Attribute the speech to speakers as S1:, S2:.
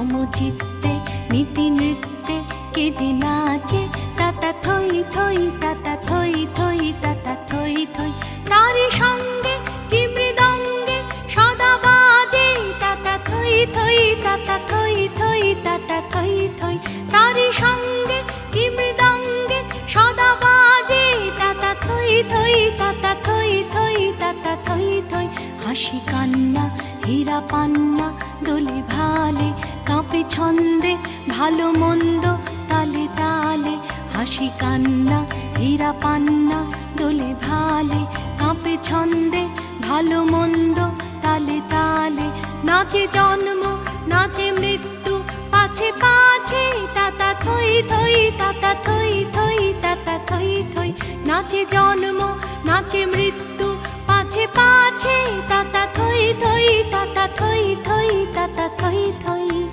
S1: মম চিত্তে নীতি নৃত্যে কে যে নাচে তাতা থই থই তাতা থই থই তাতা থই থই। তারি সঙ্গে কি মৃদঙ্গে সদা বাজে তাতা থই থই তাতা থই থই তাতা থই থই। তারি সঙ্গে কি মৃদঙ্গে সদা বাজে তাতা থই থই তাতা থই থই তাতা থই থই। হাসি কান্না হীরা পান্না দোলে ভালে কাঁপে ছন্দে ভালো মন্দ তালে তালে। হাসি কান্না হীরা পান্না দোলে ভালে কাঁপে ছন্দে ভালো মন্দ তালে তালে। নাচে জন্ম নাচে মৃত্যু পাছে পাছে তাতা থই থই তাতা থই থই তাতা থই থই। নাচে জন্ম নাচে মৃত্যু পাছে পাছে তাতা থই থই তাতা থই থই তাতা থই থই।